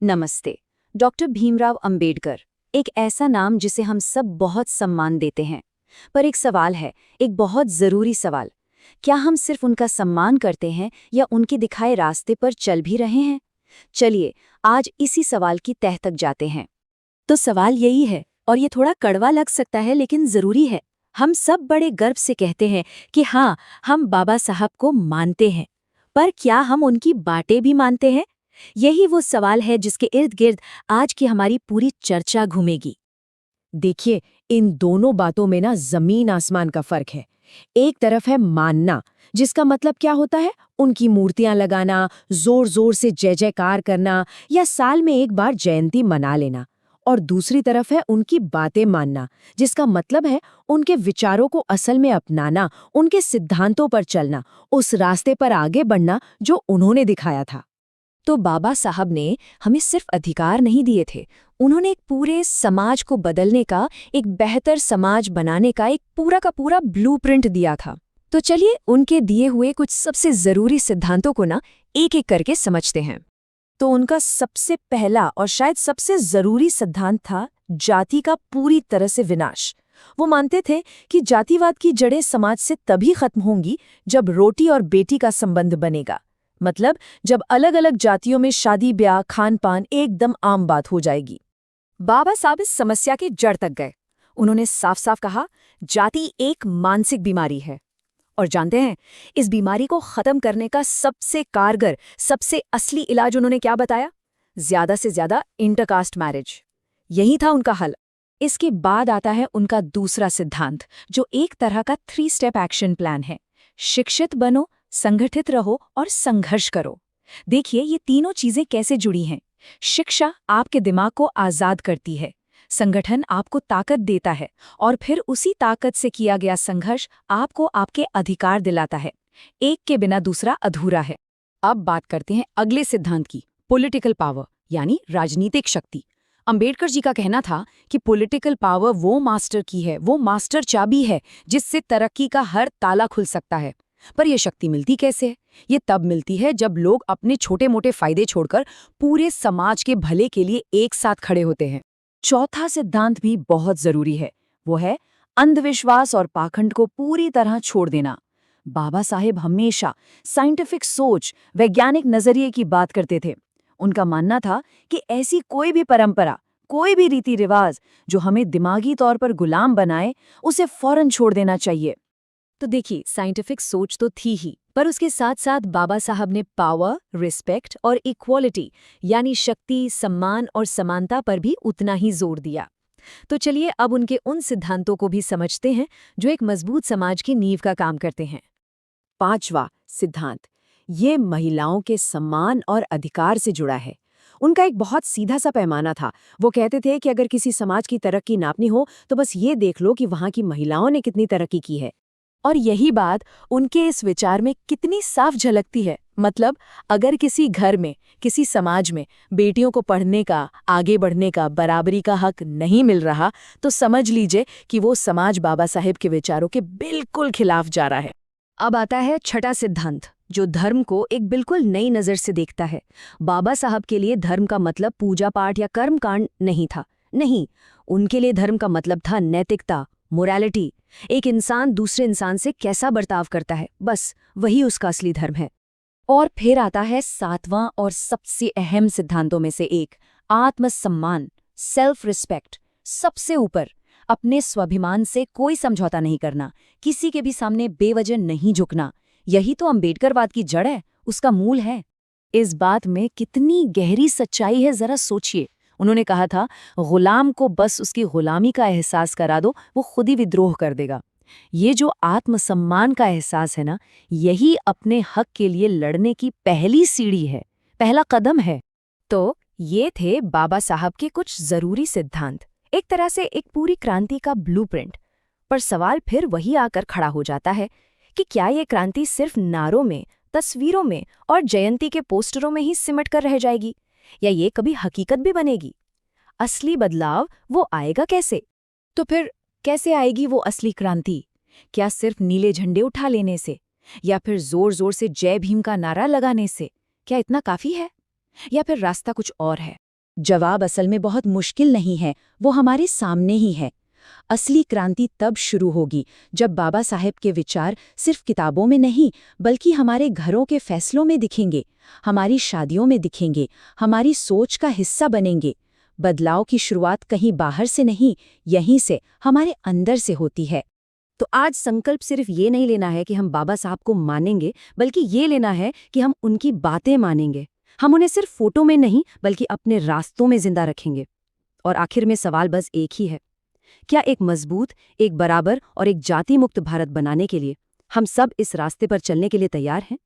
नमस्ते। डॉक्टर भीमराव अंबेडकर, एक ऐसा नाम जिसे हम सब बहुत सम्मान देते हैं। पर एक सवाल है, एक बहुत ज़रूरी सवाल। क्या हम सिर्फ उनका सम्मान करते हैं या उनके दिखाए रास्ते पर चल भी रहे हैं? चलिए, आज इसी सवाल की तह तक जाते हैं। तो सवाल यही है, और ये थोड़ा कड़वा लग सकता है लेकिन ज़रूरी है। हम सब बड़े गर्व से कहते हैं कि हाँ, हम बाबा साहब को मानते हैं। पर क्या हम उनकी बातें भी मानते हैं? यही वो सवाल है जिसके इर्द गिर्द आज की हमारी पूरी चर्चा घूमेगी। देखिए, इन दोनों बातों में ना जमीन आसमान का फर्क है। एक तरफ है मानना, जिसका मतलब क्या होता है, उनकी मूर्तियां लगाना, जोर जोर से जय जयकार करना या साल में एक बार जयंती मना लेना। और दूसरी तरफ है उनकी बातें मानना, जिसका मतलब है उनके विचारों को असल में अपनाना, उनके सिद्धांतों पर चलना, उस रास्ते पर आगे बढ़ना जो उन्होंने दिखाया था। तो बाबा साहब ने हमें सिर्फ अधिकार नहीं दिए थे, उन्होंने एक पूरे समाज को बदलने का, एक बेहतर समाज बनाने का एक पूरा का पूरा ब्लूप्रिंट दिया था। तो चलिए उनके दिए हुए कुछ सबसे ज़रूरी सिद्धांतों को ना एक एक करके समझते हैं। तो उनका सबसे पहला और शायद सबसे ज़रूरी सिद्धांत था जाति का पूरी तरह से विनाश। वो मानते थे कि जातिवाद की जड़ें समाज से तभी खत्म होंगी जब रोटी और बेटी का संबंध बनेगा। मतलब जब अलग अलग जातियों में शादी ब्याह खान पान एकदम आम बात हो जाएगी। बाबा साहब इस समस्या के जड़ तक गए। उन्होंने साफ साफ कहा, जाति एक मानसिक बीमारी है। और जानते हैं, इस बीमारी को खत्म करने का सबसे कारगर, सबसे असली इलाज उन्होंने क्या बताया? ज्यादा से ज्यादा इंटरकास्ट मैरिज। यही था उनका हल। इसके बाद आता है उनका दूसरा सिद्धांत, जो एक तरह का 3 स्टेप एक्शन प्लान है। शिक्षित बनो, संगठित रहो और संघर्ष करो। देखिए ये तीनों चीजें कैसे जुड़ी हैं। शिक्षा आपके दिमाग को आजाद करती है, संगठन आपको ताकत देता है, और फिर उसी ताकत से किया गया संघर्ष आपको आपके अधिकार दिलाता है। एक के बिना दूसरा अधूरा है। अब बात करते हैं अगले सिद्धांत की, पॉलिटिकल पावर यानी राजनीतिक शक्ति। अंबेडकर जी का कहना था कि पॉलिटिकल पावर वो मास्टर की है, वो मास्टर चाबी है जिससे तरक्की का हर ताला खुल सकता है। पर यह शक्ति मिलती कैसे है? ये तब मिलती है जब लोग अपने छोटे मोटे फायदे छोड़कर पूरे समाज के भले के लिए एक साथ खड़े होते हैं। चौथा सिद्धांत भी बहुत जरूरी है, वो है अंधविश्वास और पाखंड को पूरी तरह छोड़ देना। बाबा साहेब हमेशा साइंटिफिक सोच, वैज्ञानिक नजरिए की बात करते थे। उनका मानना था कि ऐसी कोई भी परंपरा, कोई भी रीति रिवाज जो हमें दिमागी तौर पर गुलाम बनाए, उसे फौरन छोड़ देना चाहिए। तो देखिए, साइंटिफिक सोच तो थी ही, पर उसके साथ साथ बाबा साहब ने पावर, रिस्पेक्ट और इक्वालिटी यानी शक्ति, सम्मान और समानता पर भी उतना ही जोर दिया। तो चलिए अब उनके उन सिद्धांतों को भी समझते हैं जो एक मजबूत समाज की नींव का काम करते हैं। पांचवा सिद्धांत, ये महिलाओं के सम्मान और अधिकार से जुड़ा है। उनका एक बहुत सीधा सा पैमाना था। वो कहते थे कि अगर किसी समाज की तरक्की नापनी हो तो बस ये देख लो कि वहाँ की महिलाओं ने कितनी तरक्की की है। और यही बात उनके इस विचार में कितनी साफ झलकती है। मतलब अगर किसी घर में, किसी समाज में बेटियों को पढ़ने का, आगे बढ़ने का, बराबरी का हक नहीं मिल रहा, तो समझ लीजिए कि वो समाज बाबा साहेब के विचारों के बिल्कुल खिलाफ जा रहा है। अब आता है छठा सिद्धांत, जो धर्म को एक बिल्कुल नई नज़र से देखता है। बाबा साहब के लिए धर्म का मतलब पूजा पाठ या कर्मकांड नहीं था। नहीं, उनके लिए धर्म का मतलब था नैतिकता, मोरालिटी। एक इंसान दूसरे इंसान से कैसा बर्ताव करता है, बस वही उसका असली धर्म है। और फिर आता है सातवां और सबसे अहम सिद्धांतों में से एक, आत्मसम्मान, सेल्फ रिस्पेक्ट। सबसे ऊपर अपने स्वाभिमान से कोई समझौता नहीं करना, किसी के भी सामने बेवजह नहीं झुकना। यही तो अंबेडकरवाद की जड़ है, उसका मूल है। इस बात में कितनी गहरी सच्चाई है, जरा सोचिए। उन्होंने कहा था, गुलाम को बस उसकी गुलामी का एहसास करा दो, वो खुद ही विद्रोह कर देगा। ये जो आत्मसम्मान का एहसास है ना, यही अपने हक के लिए लड़ने की पहली सीढ़ी है, पहला कदम है। तो ये थे बाबा साहब के कुछ जरूरी सिद्धांत, एक तरह से एक पूरी क्रांति का ब्लूप्रिंट। पर सवाल फिर वही आकर खड़ा हो जाता है कि क्या ये क्रांति सिर्फ नारों में, तस्वीरों में और जयंती के पोस्टरों में ही सिमट कर रह जाएगी, या ये कभी हकीकत भी बनेगी? असली बदलाव वो आएगा कैसे? तो फिर कैसे आएगी वो असली क्रांति? क्या सिर्फ नीले झंडे उठा लेने से, या फिर जोर जोर से जय भीम का नारा लगाने से? क्या इतना काफी है, या फिर रास्ता कुछ और है? जवाब असल में बहुत मुश्किल नहीं है, वो हमारे सामने ही है। असली क्रांति तब शुरू होगी जब बाबा साहेब के विचार सिर्फ किताबों में नहीं बल्कि हमारे घरों के फैसलों में दिखेंगे, हमारी शादियों में दिखेंगे, हमारी सोच का हिस्सा बनेंगे। बदलाव की शुरुआत कहीं बाहर से नहीं, यहीं से, हमारे अंदर से होती है। तो आज संकल्प सिर्फ ये नहीं लेना है कि हम बाबा साहब को मानेंगे, बल्कि ये लेना है कि हम उनकी बातें मानेंगे। हम उन्हें सिर्फ फोटो में नहीं बल्कि अपने रास्तों में जिंदा रखेंगे। और आखिर में सवाल बस एक ही है, क्या एक मजबूत, एक बराबर और एक जाति मुक्त भारत बनाने के लिए हम सब इस रास्ते पर चलने के लिए तैयार हैं?